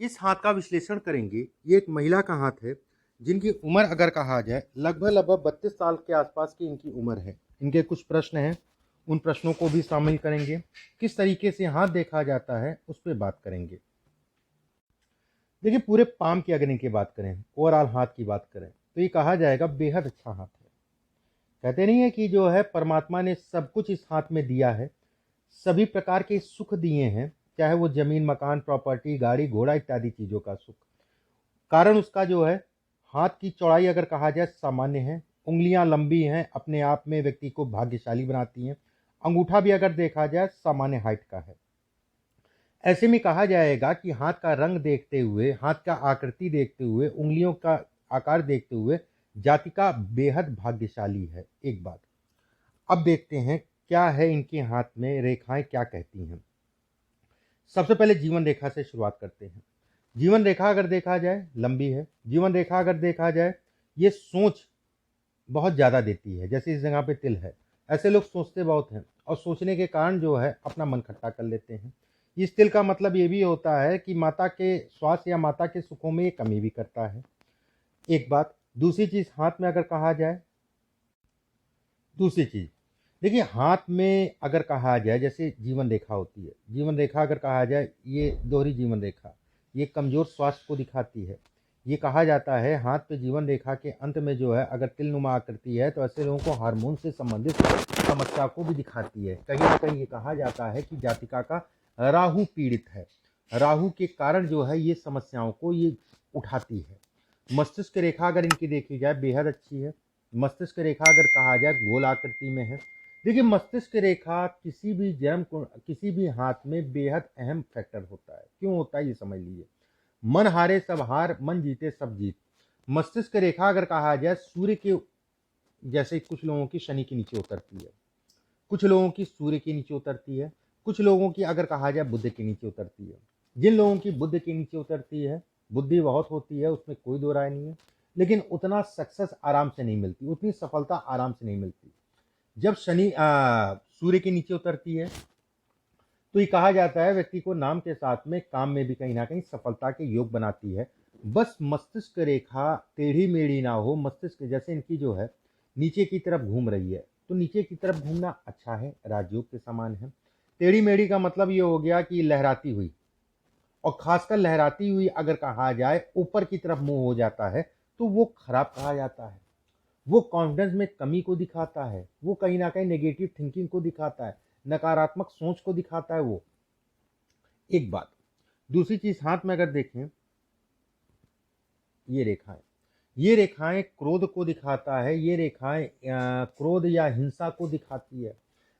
इस हाथ का विश्लेषण करेंगे। ये एक महिला का हाथ है जिनकी उम्र अगर कहा जाए लगभग 32 साल के आसपास की इनकी उम्र है। इनके कुछ प्रश्न हैं, उन प्रश्नों को भी शामिल करेंगे। किस तरीके से हाथ देखा जाता है उस पर बात करेंगे। देखिए, पूरे पाम की अगर इनकी बात करें, ओवरऑल हाथ की बात करें तो ये कहा जाएगा बेहद अच्छा हाथ है। कहते नहीं है कि जो है परमात्मा ने सब कुछ इस हाथ में दिया है, सभी प्रकार के सुख दिए हैं, चाहे वो जमीन, मकान, प्रॉपर्टी, गाड़ी घोड़ा इत्यादि चीज़ों का सुख। कारण उसका जो है हाथ की चौड़ाई अगर कहा जाए सामान्य है, उंगलियां लंबी हैं, अपने आप में व्यक्ति को भाग्यशाली बनाती हैं। अंगूठा भी अगर देखा जाए सामान्य हाइट का है। ऐसे में कहा जाएगा कि हाथ का रंग देखते हुए, हाथ का आकृति देखते हुए, उंगलियों का आकार देखते हुए जातिका बेहद भाग्यशाली है। एक बात। अब देखते हैं क्या है इनके हाथ में, रेखाएं क्या कहती हैं। सबसे पहले जीवन रेखा से शुरुआत करते हैं। जीवन रेखा अगर देखा जाए लंबी है। जीवन रेखा अगर देखा जाए ये सोच बहुत ज़्यादा देती है। जैसे इस जगह पे तिल है, ऐसे लोग सोचते बहुत हैं और सोचने के कारण जो है अपना मन खट्टा कर लेते हैं। इस तिल का मतलब ये भी होता है कि माता के स्वास्थ्य या माता के सुखों में ये कमी भी करता है। एक बात। दूसरी चीज़, हाथ में अगर कहा जाए, दूसरी चीज़ देखिए, हाथ में अगर कहा जाए जैसे जीवन रेखा होती है, जीवन रेखा अगर कहा जाए ये दोहरी जीवन रेखा, ये कमज़ोर स्वास्थ्य को दिखाती है। ये कहा जाता है हाथ पे जीवन रेखा के अंत में जो है अगर तिलनुमा आकृति है तो ऐसे लोगों को हार्मोन से संबंधित समस्या को भी दिखाती है। कहीं ना कहीं ये कहा जाता है कि जातिका का राहु पीड़ित है, राहु के कारण जो है ये समस्याओं को ये उठाती है। मस्तिष्क रेखा अगर इनकी देखी जाए बेहद अच्छी है। मस्तिष्क रेखा अगर कहा जाए गोल आकृति में है। देखिए, मस्तिष्क रेखा किसी भी हाथ में बेहद अहम फैक्टर होता है। क्यों होता है ये समझ लीजिए। मन हारे सब हार, मन जीते सब जीत। मस्तिष्क रेखा अगर कहा जाए सूर्य के जैसे कुछ लोगों की शनि के नीचे उतरती है, कुछ लोगों की सूर्य के नीचे उतरती है, कुछ लोगों की अगर कहा जाए बुध के नीचे उतरती है। जिन लोगों की बुध के नीचे उतरती है, बुद्धि बहुत होती है, उसमें कोई दो राय नहीं है, लेकिन उतना सक्सेस आराम से नहीं मिलती, उतनी सफलता आराम से नहीं मिलती। जब शनि सूर्य के नीचे उतरती है तो ये कहा जाता है व्यक्ति को नाम के साथ में काम में भी कहीं ना कहीं सफलता के योग बनाती है। बस मस्तिष्क रेखा टेढ़ी मेढ़ी ना हो। मस्तिष्क जैसे इनकी जो है नीचे की तरफ घूम रही है तो नीचे की तरफ घूमना अच्छा है, राजयोग के समान है। टेढ़ी मेढ़ी का मतलब ये हो गया कि लहराती हुई, और खासकर लहराती हुई अगर कहा जाए ऊपर की तरफ मुंह हो जाता है तो वो खराब कहा जाता है। वो कॉन्फिडेंस में कमी को दिखाता है, वो कहीं ना कहीं नेगेटिव थिंकिंग को दिखाता है, नकारात्मक सोच को दिखाता है वो। एक बात। दूसरी चीज, हाथ में अगर देखें ये रेखाएं, ये रेखाएं क्रोध को दिखाता है। ये रेखाएं क्रोध या हिंसा को दिखाती है।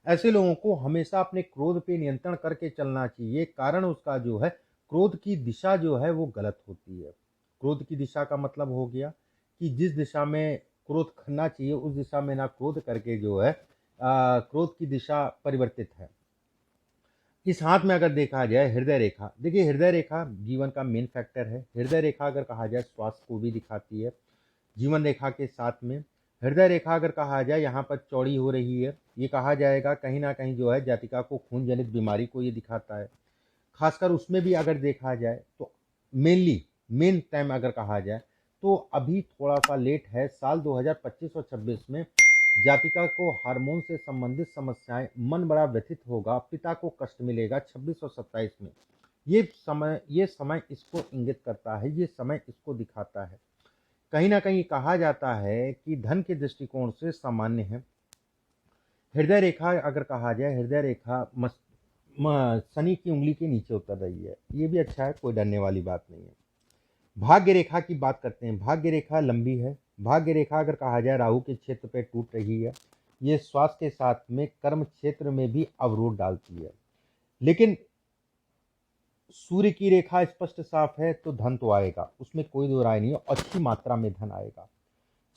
ऐसे लोगों को हमेशा अपने क्रोध पे नियंत्रण करके चलना चाहिए। कारण उसका जो है क्रोध की दिशा जो है वो गलत होती है। क्रोध की दिशा का मतलब हो गया कि जिस दिशा में क्रोध करना चाहिए उस दिशा में ना क्रोध करके जो है क्रोध की दिशा परिवर्तित है। इस हाथ में अगर देखा जाए हृदय रेखा, देखिए हृदय रेखा जीवन का मेन फैक्टर है। हृदय रेखा अगर कहा जाए स्वास्थ्य को भी दिखाती है। जीवन रेखा के साथ में हृदय रेखा अगर कहा जाए यहाँ पर चौड़ी हो रही है, ये कहा जाएगा कहीं ना कहीं जो है जातिका को खून जनित बीमारी को ये दिखाता है। खासकर उसमें भी अगर देखा जाए तो मेन टाइम अगर कहा जाए तो अभी थोड़ा सा लेट है। साल 2025 और 26 में जातिका को हार्मोन से संबंधित समस्याएं, मन बड़ा व्यथित होगा, पिता को कष्ट मिलेगा 26 और 27 में। ये समय इसको इंगित करता है, ये समय इसको दिखाता है। कहीं ना कहीं कहा जाता है कि धन के दृष्टिकोण से सामान्य है। हृदय रेखा अगर कहा जाए, हृदय रेखा शनि की उंगली के नीचे उतर रही है, ये भी अच्छा है, कोई डरने वाली बात नहीं है। भाग्य रेखा की बात करते हैं। भाग्य रेखा लंबी है। भाग्य रेखा अगर कहा जाए राहु के क्षेत्र पे टूट रही है। ये स्वास्थ्य के साथ में कर्म क्षेत्र में भी अवरोध डालती है। लेकिन सूर्य की रेखा स्पष्ट साफ है तो धन तो आएगा, उसमें कोई दो राय नहीं है, अच्छी मात्रा में धन आएगा।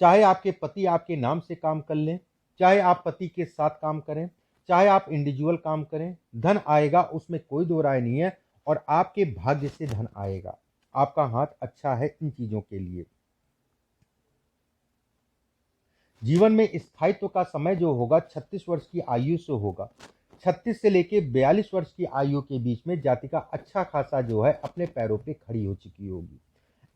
चाहे आपके पति आपके नाम से काम कर लें, चाहे आप पति के साथ काम करें, चाहे आप इंडिविजुअल काम करें, धन आएगा, उसमें कोई दो राय नहीं है। और आपके भाग्य से धन आएगा। आपका हाथ अच्छा है इन चीजों के लिए। जीवन में स्थायित्व का समय जो होगा 36 वर्ष की आयु से होगा। 36 से लेके 42 वर्ष की आयु के बीच में जातिका अच्छा खासा जो है अपने पैरों पे खड़ी हो चुकी होगी।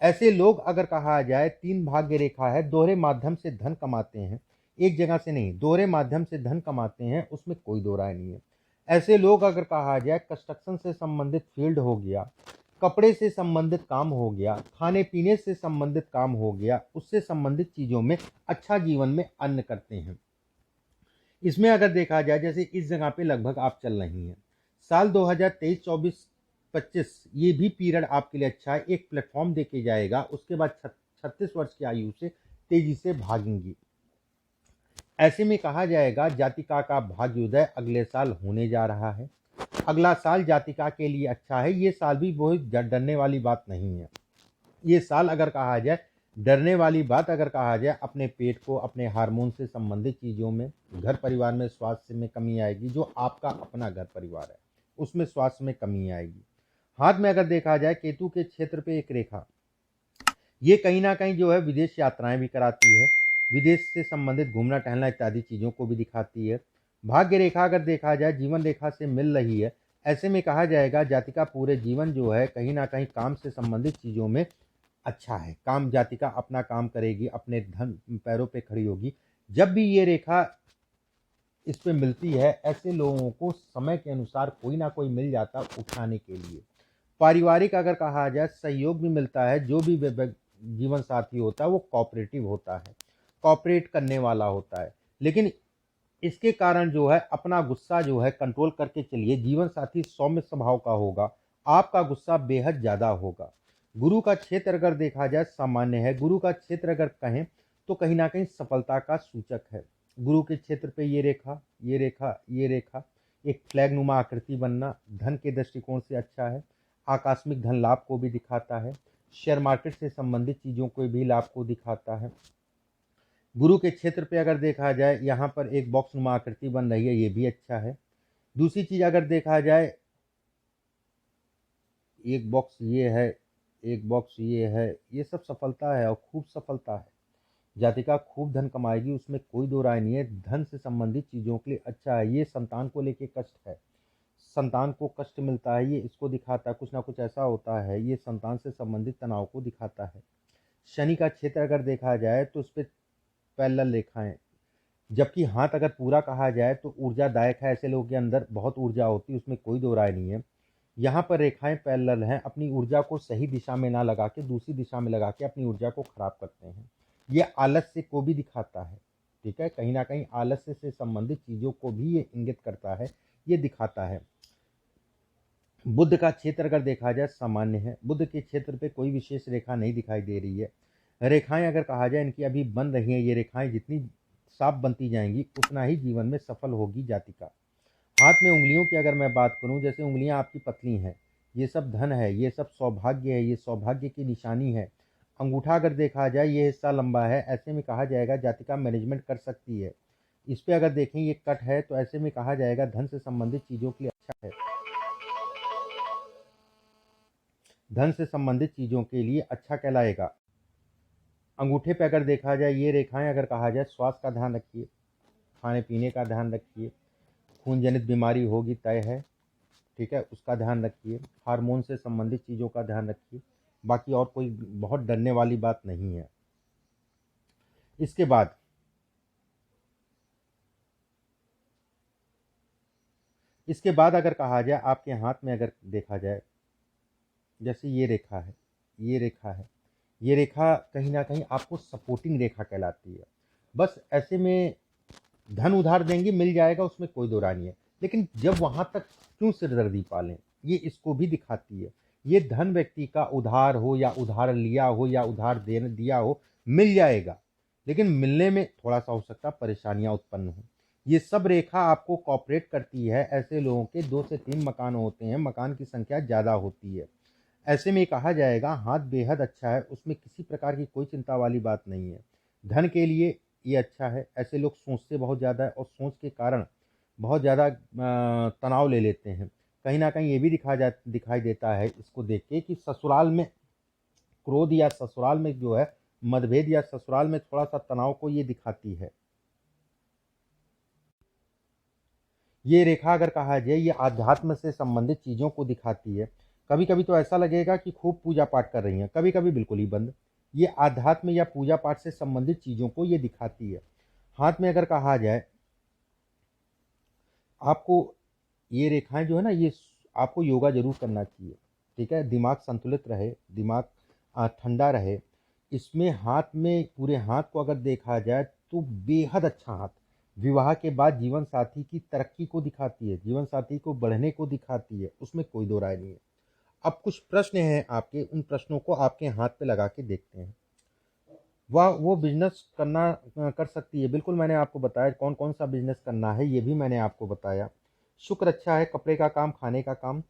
ऐसे लोग अगर कहा जाए 3 भाग्य रेखा है, दोहरे माध्यम से धन कमाते हैं, एक जगह से नहीं, दोहरे माध्यम से धन कमाते हैं, उसमें कोई दो राय नहीं है। ऐसे लोग अगर कहा जाए कंस्ट्रक्शन से संबंधित फील्ड हो गया, कपड़े से संबंधित काम हो गया, खाने पीने से संबंधित काम हो गया, उससे संबंधित चीज़ों में अच्छा जीवन में अन्न करते हैं। इसमें अगर देखा जाए जैसे इस जगह पे लगभग आप चल रही हैं, साल 2023, 24, 25 ये भी पीरियड आपके लिए अच्छा है, एक प्लेटफॉर्म देके जाएगा। उसके बाद 36 वर्ष की आयु से तेजी से भागेंगी। ऐसे में कहा जाएगा जातिका का भाग्योदय अगले साल होने जा रहा है। अगला साल जातिका के लिए अच्छा है। ये साल भी बहुत डरने वाली बात नहीं है। ये साल अगर कहा जाए डरने वाली बात अगर कहा जाए अपने पेट को, अपने हार्मोन से संबंधित चीज़ों में, घर परिवार में स्वास्थ्य में कमी आएगी। जो आपका अपना घर परिवार है उसमें स्वास्थ्य में कमी आएगी। हाथ में अगर देखा जाए केतु के क्षेत्र पे एक रेखा, ये कहीं ना कहीं जो है विदेश यात्राएं भी कराती है, विदेश से संबंधित घूमना टहलना इत्यादि चीज़ों को भी दिखाती है। भाग्य रेखा अगर देखा जाए जीवन रेखा से मिल रही है। ऐसे में कहा जाएगा जातिका पूरे जीवन जो है कहीं ना कहीं काम से संबंधित चीज़ों में अच्छा है। काम जातिका अपना काम करेगी, अपने धन पैरों पे खड़ी होगी। जब भी ये रेखा इस पे मिलती है ऐसे लोगों को समय के अनुसार कोई ना कोई मिल जाता उठाने के लिए। पारिवारिक अगर कहा जाए सहयोग भी मिलता है। जो भी जीवन साथी होता है वो कोऑपरेटिव होता है, कोऑपरेट करने वाला होता है। लेकिन इसके कारण जो है अपना गुस्सा जो है कंट्रोल करके चलिए। जीवन साथी सौम्य स्वभाव का होगा, आपका गुस्सा बेहद ज़्यादा होगा। गुरु का क्षेत्र अगर देखा जाए सामान्य है। गुरु का क्षेत्र अगर कहें तो कहीं ना कहीं सफलता का सूचक है। गुरु के क्षेत्र पे ये रेखा, ये रेखा, ये रेखा, एक फ्लैग नुमा आकृति बनना धन के दृष्टिकोण से अच्छा है। आकस्मिक धन लाभ को भी दिखाता है। शेयर मार्केट से संबंधित चीज़ों को भी लाभ को दिखाता है। गुरु के क्षेत्र पे अगर देखा जाए यहाँ पर एक बॉक्स नुमा आकृति बन रही है, ये भी अच्छा है। दूसरी चीज़ अगर देखा जाए एक बॉक्स ये है, एक बॉक्स ये है, ये सब सफलता है और खूब सफलता है। जातिका खूब धन कमाएगी, उसमें कोई दो राय नहीं है। धन से संबंधित चीज़ों के लिए अच्छा है। ये संतान को लेके कष्ट है, संतान को कष्ट मिलता है, ये इसको दिखाता है। कुछ ना कुछ ऐसा होता है, ये संतान से संबंधित तनाव को दिखाता है। शनि का क्षेत्र अगर देखा जाए तो उस पर पैरेलल रेखाएं, जबकि हाथ अगर पूरा कहा जाए तो ऊर्जादायक है। ऐसे लोगों के अंदर बहुत ऊर्जा होती है, उसमें कोई दो राय नहीं है। यहाँ पर रेखाएं पैरेलल हैं, अपनी ऊर्जा को सही दिशा में ना लगा के दूसरी दिशा में लगा के अपनी ऊर्जा को खराब करते हैं। ये आलस्य को भी दिखाता है, ठीक है, कहीं ना कहीं आलस्य से संबंधित चीज़ों को भी ये इंगित करता है, ये दिखाता है। बुध का क्षेत्र अगर देखा जाए सामान्य है। बुध के क्षेत्र पे कोई विशेष रेखा नहीं दिखाई दे रही है। रेखाएं अगर कहा जाए इनकी अभी बन रही हैं, ये रेखाएं जितनी साफ बनती जाएंगी उतना ही जीवन में सफल होगी जातिका। हाथ में उंगलियों की अगर मैं बात करूं, जैसे उंगलियां आपकी पतली हैं, ये सब धन है, ये सब सौभाग्य है, ये सौभाग्य की निशानी है। अंगूठा अगर देखा जाए ये हिस्सा लंबा है, ऐसे में कहा जाएगा जातिका मैनेजमेंट कर सकती है। इस पे अगर देखें ये कट है तो ऐसे में कहा जाएगा धन से संबंधित चीज़ों के लिए अच्छा है। धन से संबंधित चीज़ों के लिए अच्छा कहलाएगा। अंगूठे पे अगर देखा जाए ये रेखाएं अगर कहा जाए स्वास्थ्य का ध्यान रखिए, खाने पीने का ध्यान रखिए, खून जनित बीमारी होगी तय है, ठीक है, उसका ध्यान रखिए। हार्मोन से संबंधित चीज़ों का ध्यान रखिए। बाकी और कोई बहुत डरने वाली बात नहीं है। इसके बाद अगर कहा जाए आपके हाथ में अगर देखा जाए जैसे ये रेखा है, ये रेखा है, ये रेखा कहीं ना कहीं आपको सपोर्टिंग रेखा कहलाती है। बस ऐसे में धन उधार देंगे मिल जाएगा, उसमें कोई दो राय नहीं है। लेकिन जब वहाँ तक क्यों सिरदर्दी पालें, ये इसको भी दिखाती है। ये धन व्यक्ति का उधार हो या उधार लिया हो या उधार देने दिया हो मिल जाएगा, लेकिन मिलने में थोड़ा सा हो सकता परेशानियां उत्पन्न हो। ये सब रेखा आपको कॉपरेट करती है। ऐसे लोगों के 2 से 3 मकान होते हैं, मकान की संख्या ज़्यादा होती है। ऐसे में कहा जाएगा हाथ बेहद अच्छा है, उसमें किसी प्रकार की कोई चिंता वाली बात नहीं है। धन के लिए ये अच्छा है। ऐसे लोग सोचते बहुत ज़्यादा है और सोच के कारण बहुत ज़्यादा तनाव ले लेते हैं। कहीं ना कहीं ये भी दिखाई देता है इसको देख के कि ससुराल में क्रोध या ससुराल में जो है मतभेद या ससुराल में थोड़ा सा तनाव को ये दिखाती है। ये रेखा अगर कहा जाए ये आध्यात्म से संबंधित चीज़ों को दिखाती है। कभी कभी तो ऐसा लगेगा कि खूब पूजा पाठ कर रही हैं, कभी कभी बिल्कुल ही बंद। ये आध्यात्म या पूजा पाठ से संबंधित चीज़ों को ये दिखाती है। हाथ में अगर कहा जाए आपको ये रेखाएं जो है ना, ये आपको योगा जरूर करना चाहिए, ठीक है। दिमाग संतुलित रहे, दिमाग ठंडा रहे। इसमें हाथ में पूरे हाथ को अगर देखा जाए तो बेहद अच्छा हाथ विवाह के बाद जीवन साथी की तरक्की को दिखाती है, जीवन साथी को बढ़ने को दिखाती है, उसमें कोई दो राय नहीं है। अब कुछ प्रश्न हैं आपके, उन प्रश्नों को आपके हाथ पे लगा के देखते हैं। वह वो बिजनेस करना कर सकती है, बिल्कुल मैंने आपको बताया कौन कौन सा बिजनेस करना है, ये भी मैंने आपको बताया। शुक्र अच्छा है, कपड़े का काम, खाने का काम।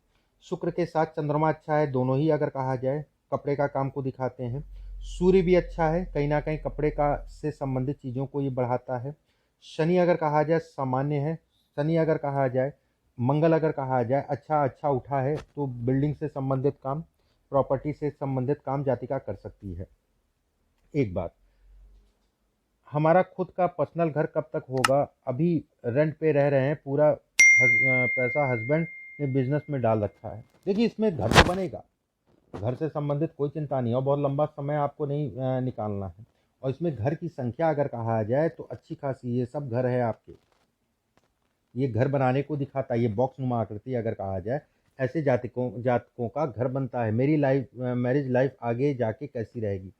शुक्र के साथ चंद्रमा अच्छा है, दोनों ही अगर कहा जाए कपड़े का काम को दिखाते हैं। सूर्य भी अच्छा है, कहीं ना कहीं कपड़े का से संबंधित चीज़ों को ये बढ़ाता है। शनि अगर कहा जाए सामान्य है। शनि अगर कहा जाए, मंगल अगर कहा जाए अच्छा अच्छा उठा है, तो बिल्डिंग से संबंधित काम, प्रॉपर्टी से संबंधित काम जातिका कर सकती है। एक बात, हमारा खुद का पर्सनल घर कब तक होगा? अभी रेंट पे रह रहे हैं, पूरा पैसा हस्बैंड ने बिजनेस में डाल रखा है। देखिए इसमें घर तो बनेगा, घर से संबंधित कोई चिंता नहीं है, और बहुत लंबा समय आपको नहीं निकालना है। और इसमें घर की संख्या अगर कहा जाए तो अच्छी खासी, ये सब घर है आपके, ये घर बनाने को दिखाता है। ये बॉक्स नुमा आकृति अगर कहा जाए, ऐसे जातकों का घर बनता है। मेरी लाइफ, मैरिज लाइफ आगे जाके कैसी रहेगी।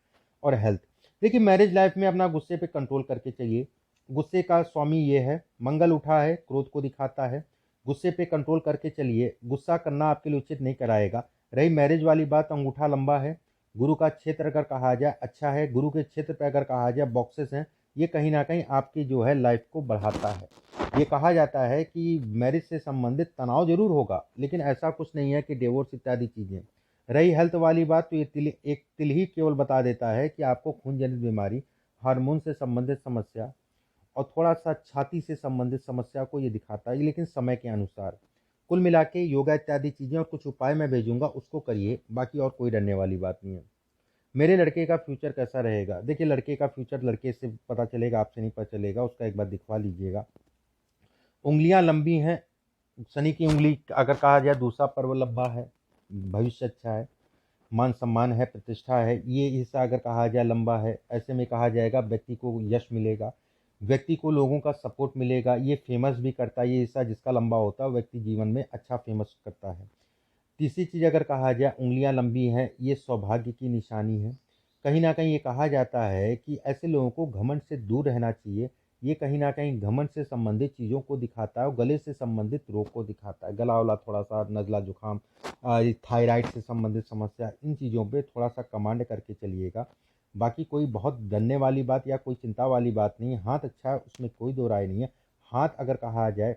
और हेल्थ, देखिए मैरिज लाइफ में अपना गुस्से पे कंट्रोल करके चलिए। गुस्से का स्वामी ये है, मंगल उठा है, क्रोध को दिखाता है। गुस्से पे कंट्रोल करके चलिए, गुस्सा करना आपके लिए उचित नहीं कराएगा। रही मैरिज वाली बात, अंगूठा लंबा है, गुरु का क्षेत्र अगर कहा जाए अच्छा है, गुरु के क्षेत्र पे अगर कहा जाए बॉक्सेस हैं, ये कहीं ना कहीं आपकी जो है लाइफ को बढ़ाता है। ये कहा जाता है कि मैरिज से संबंधित तनाव जरूर होगा, लेकिन ऐसा कुछ नहीं है कि डिवोर्स इत्यादि चीज़ें। रही हेल्थ वाली बात, तो ये एक तिल ही केवल बता देता है कि आपको खून जनित बीमारी, हार्मोन से संबंधित समस्या और थोड़ा सा छाती से संबंधित समस्या को ये दिखाता है, लेकिन समय के अनुसार। कुल मिला के योगा इत्यादि चीज़ें और कुछ उपाय मैं भेजूंगा, उसको करिए, बाकी और कोई डरने वाली बात नहीं है। मेरे लड़के का फ्यूचर कैसा रहेगा? देखिए लड़के का फ्यूचर लड़के से पता चलेगा, आपसे नहीं पता चलेगा, उसका एक बार दिखवा लीजिएगा। उंगलियां लंबी हैं, शनि की उंगली अगर कहा जाए, दूसरा पर्व लंबा है, भविष्य अच्छा है, मान सम्मान है, प्रतिष्ठा है। ये हिस्सा अगर कहा जाए लंबा है, ऐसे में कहा जाएगा व्यक्ति को यश मिलेगा, व्यक्ति को लोगों का सपोर्ट मिलेगा, ये फेमस भी करता है। ये हिस्सा जिसका लंबा होता है व्यक्ति जीवन में अच्छा फेमस करता है। तीसरी चीज़ अगर कहा जाए, उंगलियां लंबी हैं, ये सौभाग्य की निशानी है। कहीं ना कहीं ये कहा जाता है कि ऐसे लोगों को घमंड से दूर रहना चाहिए। ये कहीं ना कहीं घमंड से संबंधित चीज़ों को दिखाता है, और गले से संबंधित रोग को दिखाता है। गला वाला थोड़ा सा, नज़ला जुकाम, थायराइड से संबंधित समस्या, इन चीज़ों पे थोड़ा सा कमांड करके चलिएगा। बाकी कोई बहुत डरने वाली बात या कोई चिंता वाली बात नहीं है। हाथ अच्छा है, उसमें कोई दो राय नहीं है। हाथ अगर कहा जाए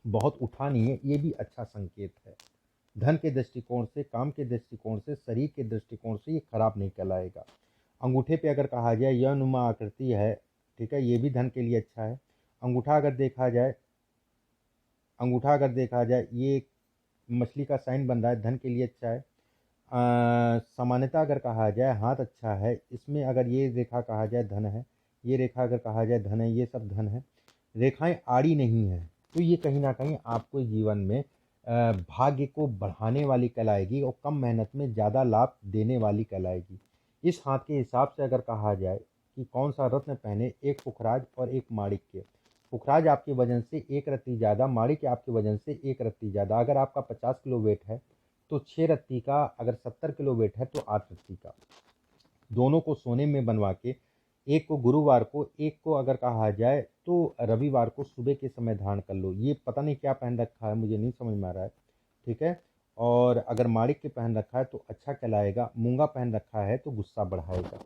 बहुत उठा नहीं है, ये भी अच्छा संकेत है। धन के दृष्टिकोण से, काम के दृष्टिकोण से, शरीर के दृष्टिकोण से ये खराब नहीं कहलाएगा। अंगूठे पे अगर कहा जाए यनुमा आकृति है, ठीक है, ये भी धन के लिए अच्छा है। अंगूठा अगर देखा जाए, अंगूठा अगर देखा जाए ये एक मछली का साइन बन रहा है, धन के लिए अच्छा है। सामान्यता अगर कहा जाए हाथ अच्छा है, इसमें अगर ये रेखा कहा जाए धन है, ये रेखा अगर कहा जाए धन है, ये सब धन है। रेखाएं आड़ी नहीं है, तो ये कहीं ना कहीं आपको जीवन में भाग्य को बढ़ाने वाली कहलाएगी, और कम मेहनत में ज़्यादा लाभ देने वाली कहलाएगी। इस हाथ के हिसाब से अगर कहा जाए कि कौन सा रत्न पहने, एक पुखराज और एक माणिक्य। पुखराज आपके वजन से एक रत्ती ज़्यादा, माणिक्य आपके वजन से एक रत्ती ज़्यादा। अगर आपका 50 किलो वेट है तो 6 रत्ती का, अगर 70 किलो वेट है तो 8 रत्ती का। दोनों को सोने में बनवा के, एक को गुरुवार को, एक को अगर कहा जाए तो रविवार को सुबह के समय धारण कर लो। ये पता नहीं क्या पहन रखा है, मुझे नहीं समझ में आ रहा है, ठीक है। और अगर माणिक्य पहन रखा है तो अच्छा कहलाएगा, मूंगा पहन रखा है तो गुस्सा बढ़ाएगा।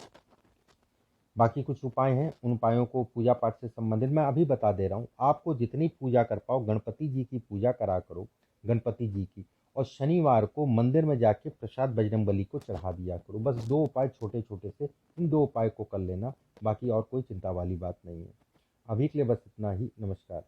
बाकी कुछ उपाय हैं, उन उपायों को पूजा पाठ से संबंधित मैं अभी बता दे रहा हूँ। आपको जितनी पूजा कर पाओ, गणपति जी की पूजा करा करो, गणपति जी की। और शनिवार को मंदिर में जाके प्रसाद बजरंगबली को चढ़ा दिया करो। बस 2 उपाय छोटे छोटे से, इन 2 उपाय को कर लेना, बाकी और कोई चिंता वाली बात नहीं है। अभी के लिए बस इतना ही। नमस्कार।